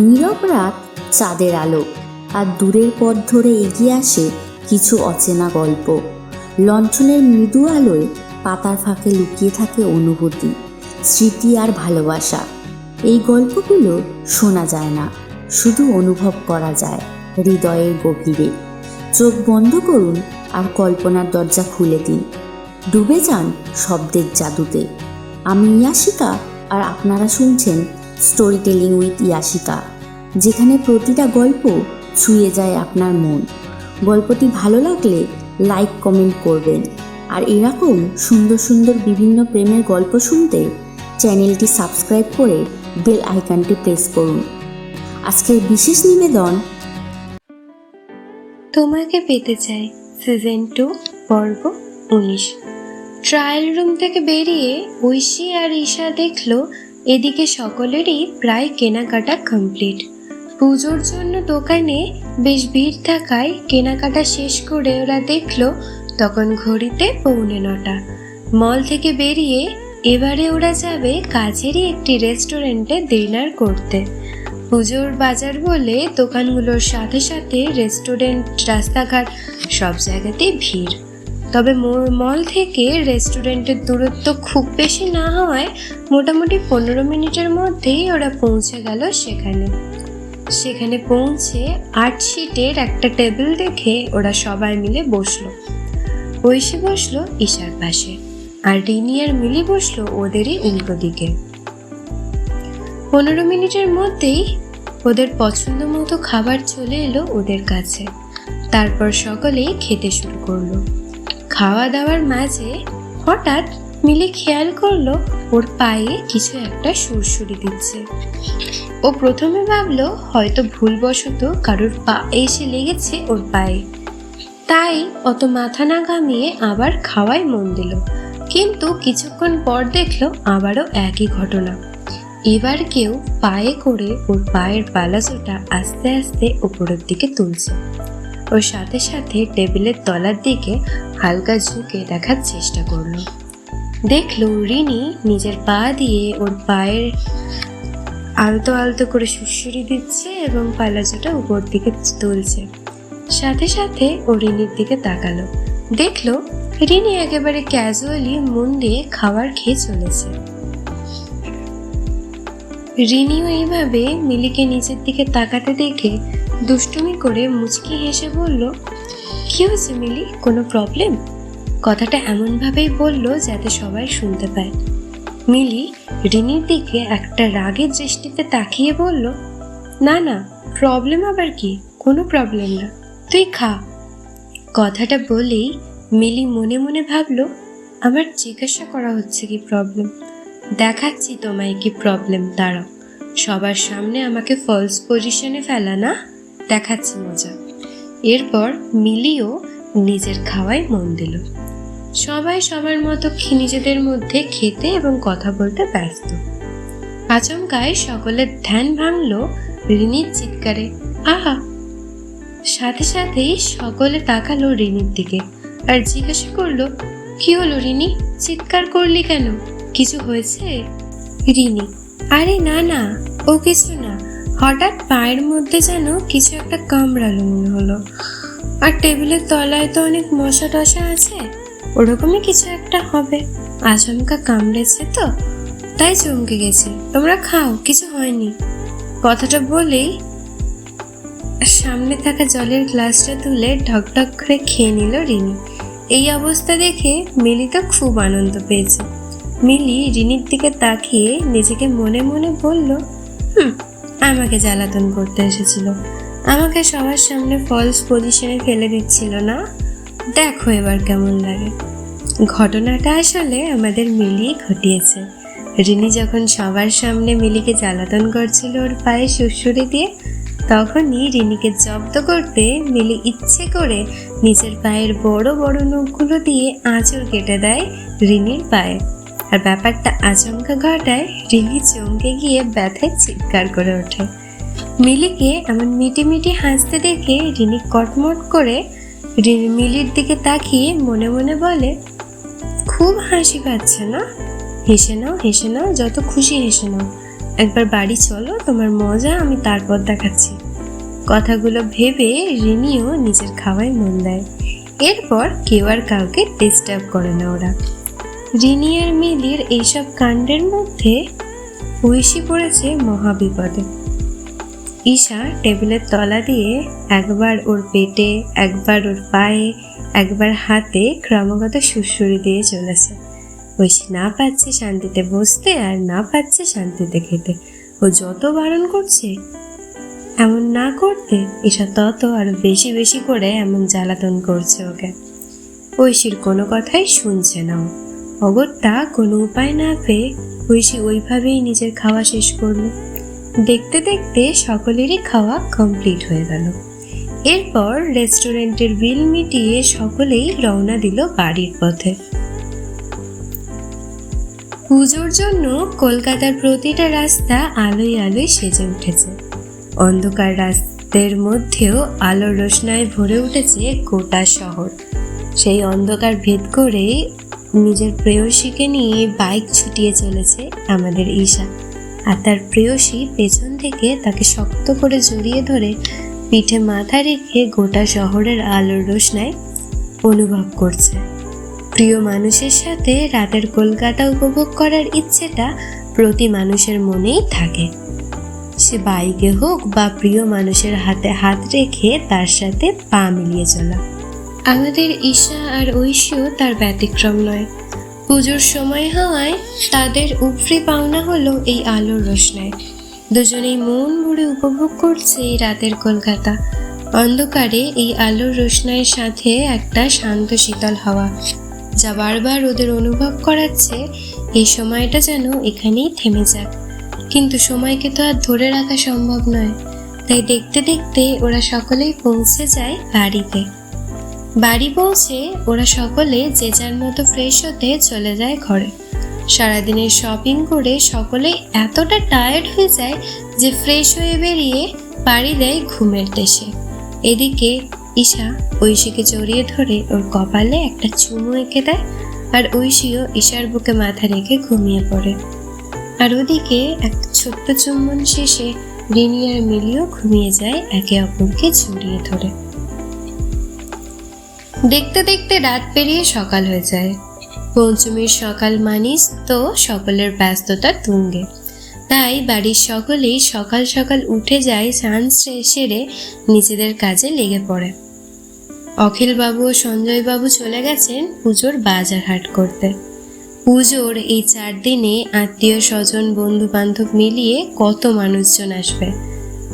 নীরব রাত, চাঁদের আলো, আর দূরের পথ ধরে এগিয়ে আসে কিছু অচেনা গল্প। লণ্ঠনের মৃদু আলোয় পাতার ফাঁকে লুকিয়ে থাকে অনুভূতি, স্মৃতি আর ভালোবাসা। এই গল্পগুলো শোনা যায় না, শুধু অনুভব করা যায় হৃদয়ের গভীরে। চোখ বন্ধ করুন আর কল্পনার দরজা খুলে দিন, ডুবে যান শব্দের জাদুতে। আমি ইয়াশিকা, আর আপনারা শুনছেন স্টোরি টেলিং উইথ ইয়াশিকা, যেখানে প্রতিটা গল্প ছুঁয়ে যায় আপনার মন। গল্পটি ভালো লাগলে লাইক কমেন্ট করবেন, আর এরকম সুন্দর সুন্দর বিভিন্ন প্রেমের গল্প শুনতে চ্যানেলটি সাবস্ক্রাইব করে বেল আইকনটি প্রেস করুন। আজকের বিশেষ নিবেদন তোমাকে পেতে চাই, সিজন 2, পর্ব 19। ট্রায়াল রুম থেকে বেরিয়ে ঐশী আর ঈশা দেখলো এদিকে সকলেরই প্রায় কেনাকাটা কমপ্লিট। পুজোর জন্য দোকানে বেশ ভিড় থাকায় কেনাকাটা শেষ করে ওরা দেখলো তখন ঘড়িতে 8:45। মল থেকে বেরিয়ে এবারে ওরা যাবে কাছেরই একটি রেস্টুরেন্টে ডিনার করতে। পুজোর বাজার বলে দোকানগুলোর সাথে সাথে রেস্টুরেন্ট, রাস্তাঘাট সব জায়গাতেই ভিড়। তবে মল থেকে রেস্টুরেন্টের দূরত্ব খুব বেশি না হওয়ায় মোটামুটি 15 মিনিটের মধ্যেই ওরা পৌঁছে গেল সেখানে পৌঁছে 8 সিটের একটা টেবিল দেখে ওরা সবাই মিলে বসলো। ঐশী বসলো ঈশার পাশে, আর রিনি আর মিলি বসলো ওদেরই উল্টো দিকে। 15 মিনিটের মধ্যেই ওদের পছন্দ মতো খাবার চলে এলো ওদের কাছে। তারপর সকলেই খেতে শুরু করলো। খাওয়া দাওয়ার মাঝে হঠাৎ মিলি খেয়াল করলো ওর পায়ে কিছু একটা সুরসুরি দিচ্ছে। ও প্রথমে ভাবলো হয়তো ভুলবশত কারোর পা এসে লেগেছে ওর পায়ে, তাই অত মাথা না ঘামিয়ে আবার খাওয়ায় মন দিল। কিন্তু কিছুক্ষণ পর দেখলো আবারও একই ঘটনা। এবার কেউ পায়ে করে ওর পায়ের পালাজোটা আস্তে আস্তে উপরের দিকে তুলছে। ওর সাথে সাথে টেবিলের তলার দিকে হালকা ঝুঁকে দেখার চেষ্টা করলো। দেখলো রিনি নিজের পা দিয়ে ওর পায়ের আলতো আলতো করে সুড়সুড়ি দিচ্ছে এবং পালাজোটা উপর দিকে তুলছে। সাথে সাথে ও রিনির দিকে তাকালো, দেখলো রিনি একেবারে ক্যাজুয়ালি মন দিয়ে খাবার খেয়ে চলেছে। রিনিও এইভাবে মিলিকে নিচের দিকে তাকাতে দেখে দুষ্টুমি করে মুচকি হেসে বলল, কি হয়েছে মিলি, কোনো প্রবলেম? কথাটা এমনভাবেই বলল যাতে সবাই শুনতে পায়। মিলি রিনির দিকে একটা রাগের দৃষ্টিতে তাকিয়ে বলল, না না, প্রবলেম আবার কি, কোনো প্রবলেম না, তুই খা। কথাটা বলেই মিলি মনে মনে ভাবলো, আমার জিজ্ঞাসা করা হচ্ছে কি প্রবলেম, দেখাচ্ছি তোমায় কি প্রবলেম, দাঁড়াও। সবার সামনে আমাকে ফলস পজিশনে ফেলা না, দেখাচ্ছি মজা। এরপর মিলিও নিজের খাওয়ায় মন দিল। সবাই সবার মতো নিজেদের মধ্যে খেতে এবং কথা বলতে ব্যস্ত। আচমকায় সকলের ধ্যান ভাঙলো রিনির চিৎকারে, আহা! সাথে সাথেই সকলে তাকালো রিনির দিকে আর জিজ্ঞাসা করলো, কি হলো রিনি, চিৎকার করলি কেন, কিছু হয়েছে? রিনি, আরে না না, ও কিছু না, হঠাৎ পায়ের মধ্যে যেন কিছু একটা কামড়ালো মনে হলো, আর টেবিলের তলায় তো অনেক মশা টশা আছে, ওরকমই কিছু একটা হবে, আচমকা কামড়েছে তো তাই চমকে গেছে, তোমরা খাও, কিছু হয়নি। কথাটা বলেই সামনে থাকা জলের গ্লাসটা তুলে ঢকঢক করে খেয়ে নিল রিনি। এই অবস্থা দেখে মিলি তো খুব আনন্দ পেয়েছে। মিলি রিনির দিকে তাকিয়ে নিজেকে মনে মনে বলল, আমাকে জ্বালাতন করতে এসেছিল, আমাকে সবার সামনে ফলস পজিশনে ফেলে দিচ্ছিল না, দেখো এবার কেমন লাগে। ঘটনাটা আসলে আমাদের মিলি ঘটিয়েছে। রিনি যখন সবার সামনে মিলিকে জ্বালাতন করছিল ওর পায়ে সুড়সুড়ি দিয়ে, তখনই রিনিকে জব্দ করতে মিলি ইচ্ছে করে নিজের পায়ের বড় বড় নখগুলো দিয়ে আঁচড় কেটে দেয় রিনির পায়ে। আর ব্যাপারটা আচমকা ঘটায় রিনি চমকে গিয়ে ব্যথায় চিৎকার করে ওঠে। মিলিকে এমন মিটি মিটি হাসতে দেখে রিনি কটমট করে মিলির দিকে তাকিয়ে মনে মনে বলে, খুব হাসি পাচ্ছে না, হেসে নাও হেসে নাও, যত খুশি হেসে নাও, একবার বাড়ি চলো, তোমার মজা আমি তারপর দেখাচ্ছি। কথাগুলো ভেবে রিনিও নিজের খাওয়ায় মন দেয়। এরপর কেউ আর কাউকে ডিস্টার্ব করে না ওরা। রিনি আর মিলির এইসব কাণ্ডের মধ্যে ঐশী পড়েছে মহাবিপদে। ঈশা টেবিলের তলা দিয়ে একবার ওর পেটে, একবার ওর পায়ে, একবার হাতে ক্রমাগত সুড়সুড়ি দিয়ে চলেছে। ঐশী না পাচ্ছে শান্তিতে বসতে আর না পাচ্ছে শান্তিতে খেতে। ও যত বারণ করছে এমন না করতে, ঈশা তত আরো বেশি বেশি করে এমন জ্বালাতন করছে ওকে। ঐশীর কোনো কথাই শুনছে না ও। অগত্যা কোনো উপায় না পেয়ে ঐশী ওইভাবেই নিজের খাওয়া শেষ করলো। দেখতে দেখতে সকলেরই খাওয়া কমপ্লিট হয়ে গেল। এরপর রেস্টুরেন্টের বিল মিটিয়ে সকলেই রওনা দিল বাড়ির পথে। পুজোর জন্য কলকাতার প্রতিটা রাস্তা আলোয় আলোয় সেজে উঠেছে। অন্ধকার রাস্তার মধ্যেও আলোর রোশনায় ভরে উঠেছে গোটা শহর। সেই অন্ধকার ভেদ করে নিজের প্রেয়সীকে নিয়ে বাইক ছুটিয়ে চলেছে আমাদের ঈশা। আর তার প্রেয়সী পেছন থেকে তাকে শক্ত করে জড়িয়ে ধরে পিঠে মাথা রেখে গোটা শহরের আলোর রোশনায় অনুভব করছে। প্রিয় মানুষের সাথে রাতের কলকাতা উপভোগ করার ইচ্ছেটা প্রতি মানুষের মনেই থাকে, সে বাইকে হোক বা প্রিয় মানুষের হাতে হাত রেখে তার সাথে পা মিলিয়ে চলা। আমাদের ঈশা আর ঐশীও তার ব্যতিক্রম নয়। পুজোর সময় হওয়ায় তাদের উপরি পাওনা হলো এই আলোর রোশনায়। দুজনেই মন ভরে উপভোগ করছে এই রাতের কলকাতা। অন্ধকারে এই আলোর রোশনাইয়ের সাথে একটা শান্ত শীতল হাওয়া, যা বারবার ওদের অনুভব করাচ্ছে এই সময়টা যেন এখানেই থেমে যাক। কিন্তু সময়কে তো আর ধরে রাখা সম্ভব নয়, তাই দেখতে দেখতে ওরা সকলেই পৌঁছে যায় বাড়িতে। বাড়ি পৌঁছে ওরা সকলে যে যার মতো ফ্রেশ হতে চলে যায় ঘরে। সারাদিনের শপিং করে সকলে এতটা টায়ার্ড হয়ে যায় যে ফ্রেশ হয়ে বেরিয়ে পাড়ি দেয় ঘুমের দেশে। এদিকে ঈশা ঐশীকে জড়িয়ে ধরে ওর কপালে একটা চুমু এঁকে দেয়, আর ঐশীও ঈশার বুকে মাথা রেখে ঘুমিয়ে পড়ে। আর ওদিকে একটা ছোট্ট চুম্বন শেষে রিনি আর মিলিও ঘুমিয়ে যায় একে অপরকে জড়িয়ে ধরে। দেখতে দেখতে রাত পেরিয়ে সকাল হয়ে যায়। পঞ্চমীর সকাল মানিস তো সকলের ব্যস্ততা তুঙ্গে, তাই বাড়ির সকলেই সকাল সকাল উঠে যায়, স্নান সেরে নিজেদের কাজে লেগে পড়ে। অখিল বাবু ও সঞ্জয় বাবু চলে গেছেন পুজোর বাজার হাট করতে। পুজোর এই 4 দিনে আত্মীয় স্বজন বন্ধু বান্ধব মিলিয়ে কত মানুষজন আসবে,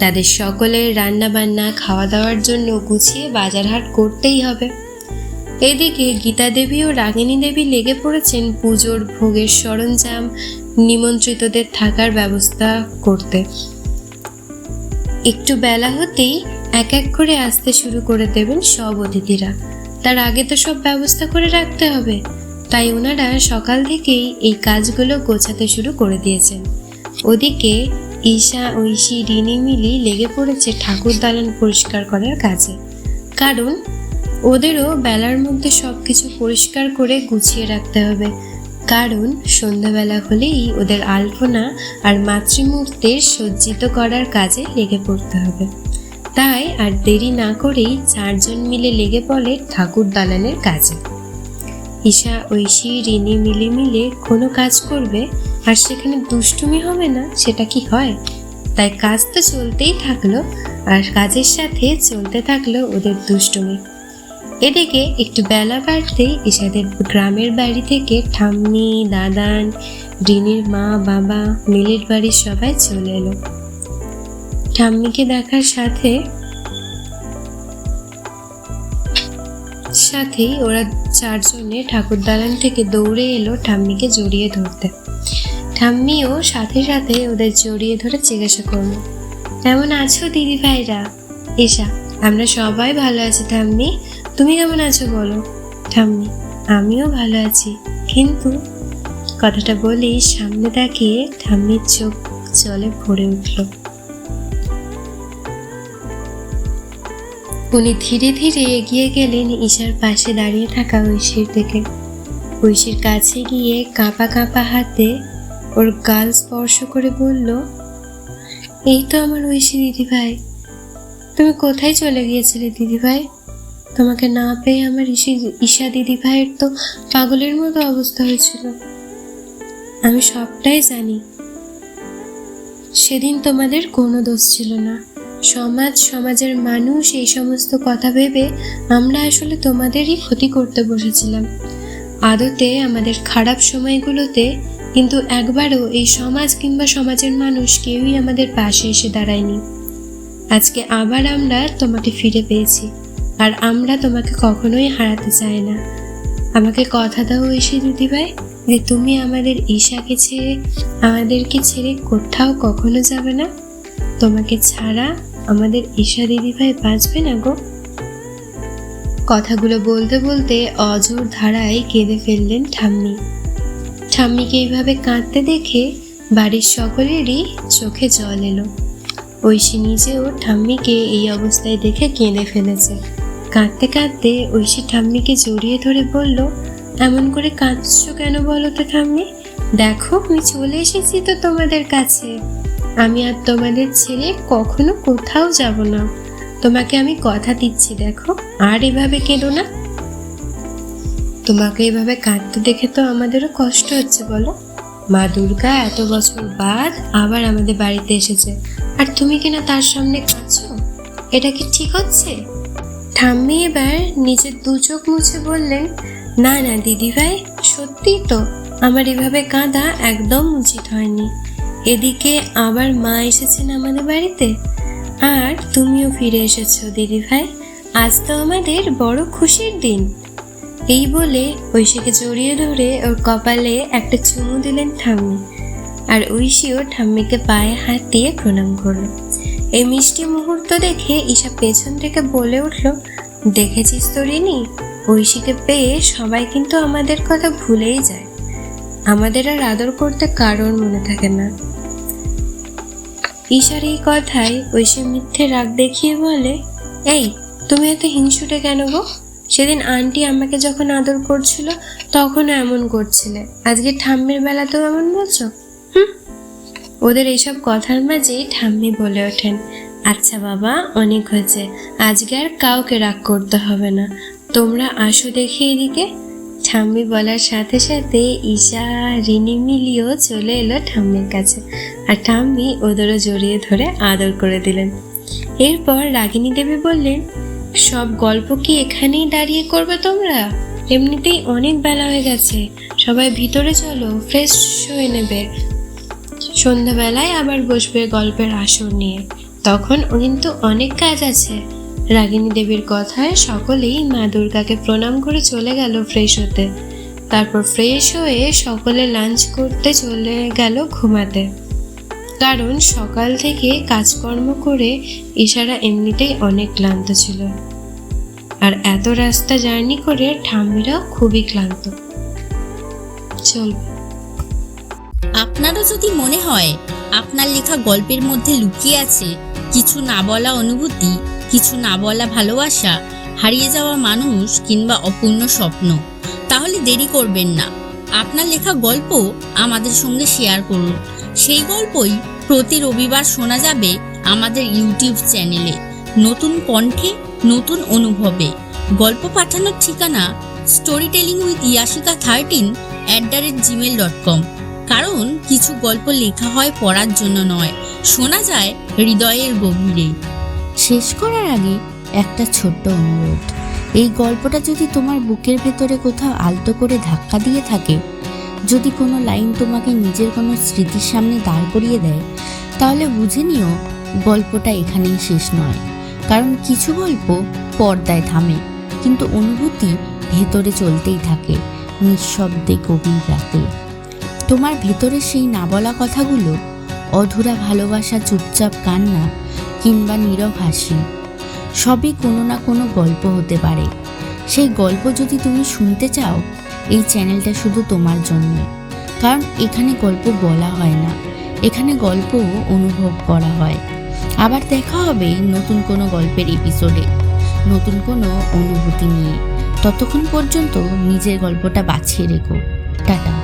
তাদের সকলের রান্না বান্না খাওয়া দাওয়ার জন্য গুছিয়ে বাজার হাট করতেই হবে। এদিকে গীতা দেবী ও রাগিনী দেবী লেগে পড়েছেন পুজোর ভোগের সরঞ্জাম, নিমন্ত্রিতদের থাকার ব্যবস্থা করতে। একটু বেলা হতেই এক এক করে আসতে শুরু করে দেবেন সব অতিথিরা। তার আগে তো সব ব্যবস্থা করে রাখতে হবে, তাই ওনারা সকাল থেকেই এই কাজগুলো গোছাতে শুরু করে দিয়েছেন। ওদিকে ঈশা, ঐশী, রিনি মিলি লেগে পড়েছে ঠাকুর দালান পরিষ্কার করার কাজে, কারণ ওদেরও বেলার মধ্যে সবকিছু পরিষ্কার করে গুছিয়ে রাখতে হবে। কারণ সন্ধ্যাবেলা হলেই ওদের আলপনা আর মাতৃমূর্তির সজ্জিত করার কাজে লেগে পড়তে হবে। তাই আর দেরি না করেই 4 জন মিলে লেগে পড়ে ঠাকুর দালানের কাজে। ঈশা, ঐশী, রিনি মিলে কোনো কাজ করবে আর সেখানে দুষ্টুমি হবে না, সেটা কি হয়? তাই কাজ তো চলতেই থাকলো, আর কাজের সাথে চলতে থাকলো ওদের দুষ্টুমি। এদিকে একটু বেলা বাড়তেই ঈশাদের গ্রামের বাড়ি থেকে ঠাম্মি, দাদান, রিনির মা, বাবা, মিলির বাড়ির সবাই চলে এলো। ঠাম্মিকে দেখার সাথেই ওরা 4 জনে ঠাকুর দালান থেকে দৌড়ে এলো ঠাম্মিকে জড়িয়ে ধরতে। ঠাম্মিও সাথে সাথে ওদের জড়িয়ে ধরে জিজ্ঞাসা করলো, কেমন আছো দিদি ভাইরা? ঈশা, আমরা সবাই ভালো আছি ঠাম্মি, তুমি কেমন আছো বলো? ঠাম্মি, আমিও ভালো আছি, কিন্তু কথাটা বলেই সামনে তাকিয়ে ঠাম্মির চোখ জলে ভরে উঠল। উনি ধীরে ধীরে এগিয়ে গেলেন ঈশার পাশে দাঁড়িয়ে থাকা ঐশীর দিকে। ঐশীর কাছে গিয়ে কাঁপা কাঁপা হাতে ওর গাল স্পর্শ করে বলল, এই তো আমার ঐশী দিদিভাই। তুমি কোথায় চলে গিয়েছিলে দিদিভাই? তোমাকে না পেয়ে আমার ঈশা দিদিভাইয়ের তো পাগলের মতো অবস্থা হয়েছিল। আমি সবটাই জানি। সেদিন তোমাদের কোনো দোষ ছিল না। সমাজের মানুষ এই সমস্ত কথা ভেবে আমরা আসলে তোমাদেরই ক্ষতি করতে বসেছিলাম। আদতে আমাদের খারাপ সময়গুলোতে কিন্তু একবারও এই সমাজ কিংবা সমাজের মানুষ কেউই আমাদের পাশে এসে দাঁড়ায়নি। আজকে আবার আমরা তোমাকে ফিরে পেয়েছি, আর আমরা তোমাকে কখনোই হারাতে চাই না। আমাকে কথা দাও ঐশী দিদিভাই যে তুমি আমাদের ঈশাকে ছেড়ে, আমাদেরকে ছেড়ে কোথাও কখনো যাবে না। তোমাকে ছাড়া আমাদের ঈশা দিদিভাই বাঁচবে না গো। কথাগুলো বলতে বলতে অঝোর ধারায় কেঁদে ফেললেন ঠাম্মি। ঠাম্মিকে এইভাবে কাঁদতে দেখে বাড়ির সকলেরই চোখে জল এলো। ঐশী নিজেও ঠাম্মিকে এই অবস্থায় দেখে কেঁদে ফেলেছে। কাঁদতে কাঁদতে ঐশী ঠাম্মিকে জড়িয়ে ধরে বলল, এমন করে কাঁদছো কেন বলো তো ঠাম্মি? দেখো আমি চলে এসেছি তো তোমাদের কাছে। আমি আর তোমাদের ছেড়ে কখনো কোথাও যাব না। তোমাকে আমি কথা দিচ্ছি, দেখো আর এভাবে কেঁদো না। তোমাকে এভাবে কাঁদতে দেখে তো আমাদেরও কষ্ট হচ্ছে বলো। মা দুর্গা এত বছর বাদ আবার আমাদের বাড়িতে এসেছে, আর তুমি কিনা তার সামনে কাঁদছো? এটা কি ঠিক হচ্ছে? ঠাম্মি এবার নিজের দু চোখ মুছে বললেন, না না দিদিভাই, সত্যিই তো আমার এভাবে কাঁদা একদম উচিত হয়নি। এদিকে আবার মা এসেছেন আমাদের বাড়িতে, আর তুমিও ফিরে এসেছো দিদিভাই। আজ তো আমাদের বড় খুশির দিন। এই বলে ঐশীকে জড়িয়ে ধরে ওর কপালে একটা চুমু দিলেন ঠাম্মি, আর ঐশীও ঠাম্মিকে পায়ে হাত দিয়ে প্রণাম করলো। এই মিষ্টি মুহূর্ত দেখে ঈশা পেছন থেকে বলে উঠল, দেখেছিস তো রিনি, ঐশীকে পেয়ে সবাই কিন্তু আমাদের কথা ভুলেই যায়। আমাদের আর আদর করতে কারোর মনে থাকে না। ঈশার এই কথায় ঐশী মিথ্যে রাগ দেখিয়ে বলে, এই তুমি এত হিংসুটে কেন গো? সেদিন আন্টি আমাকে যখন আদর করছিল তখনও এমন করছিলে, আজকে ঠাম্মির বেলাতেও এমন বলছো? ওদের এইসব কথার মাঝেই ঠাম্মি বলে ওঠেন, আচ্ছা বাবা, অনেক হয়েছে, আজকে আর কাউকে রাগ করতে হবে না, তোমরা আসো দেখে এদিকে। ঠাম্মি বলার সাথে সাথে ঈশা রিনি মিলিও চলে এলো ঠাম্মির কাছে, আর ঠাম্মি ওদেরও জড়িয়ে ধরে আদর করে দিলেন। এরপর রাগিনী দেবী বললেন, সব গল্প কি এখানেই দাঁড়িয়ে করবে তোমরা? এমনিতেই অনেক বেলা হয়ে গেছে, সবাই ভিতরে চলো, ফ্রেশ হয়ে নেবে। সন্ধ্যাবেলায় আবার বসবে গল্পের আসর নিয়ে, তখন কিন্তু অনেক কাজ আছে। রাগিনী দেবীর কথায় সকলেই মা দুর্গাকে প্রণাম করে চলে গেল ফ্রেশ হতে। তারপর ফ্রেশ হয়ে সকলে লাঞ্চ করতে চলে গেল ঘুমাতে, কারণ সকাল থেকে কাজকর্ম করে ঈশারা এমনিতেই অনেক ক্লান্ত ছিল, আর এত রাস্তা জার্নি করে ঠাম্মিরাও খুবই ক্লান্ত। চলবে। আপনারও যদি মনে হয় আপনার লেখা গল্পের মধ্যে লুকিয়ে আছে কিছু না বলা অনুভূতি, কিছু না বলা ভালোবাসা, হারিয়ে যাওয়া মানুষ কিংবা অপূর্ণ স্বপ্ন, তাহলে দেরি করবেন না। আপনার লেখা গল্প আমাদের সঙ্গে শেয়ার করুন। সেই গল্পই প্রতি রবিবার শোনা যাবে আমাদের ইউটিউব চ্যানেলে, নতুন কণ্ঠে, নতুন অনুভবে। গল্প পাঠানোর ঠিকানা storytellingwithiyashika13@gmail.com। কারণ কিছু গল্প লেখা হয় পড়ার জন্য নয়, শোনা যায় হৃদয়ের গভীরে। শেষ করার আগে একটা ছোট্ট অনুরোধ, এই গল্পটা যদি তোমার বুকের ভেতরে কোথাও আলতো করে ধাক্কা দিয়ে থাকে, যদি কোনো লাইন তোমাকে নিজের কোনো স্মৃতির সামনে দাঁড় করিয়ে দেয়, তাহলে বুঝে নিও গল্পটা এখানেই শেষ নয়। কারণ কিছু গল্প পর্দায় থামে, কিন্তু অনুভূতি ভেতরে চলতেই থাকে, নিঃশব্দে গভীর রাতে। তোমার ভেতরে সেই না বলা কথাগুলো, অধুরা ভালোবাসা, চুপচাপ কান্না কিংবা নীরব হাসি, সবই কোনো না কোনো গল্প হতে পারে। সেই গল্প যদি তুমি শুনতে চাও, এই চ্যানেলটা শুধু তোমার জন্য। কারণ এখানে গল্প বলা হয় না, এখানে গল্প অনুভব করা হয়। আবার দেখা হবে নতুন কোনো গল্পের এপিসোডে, নতুন কোনো অনুভূতি নিয়ে। ততক্ষণ পর্যন্ত নিজের গল্পটা বাছিয়ে রেখো। টাটা।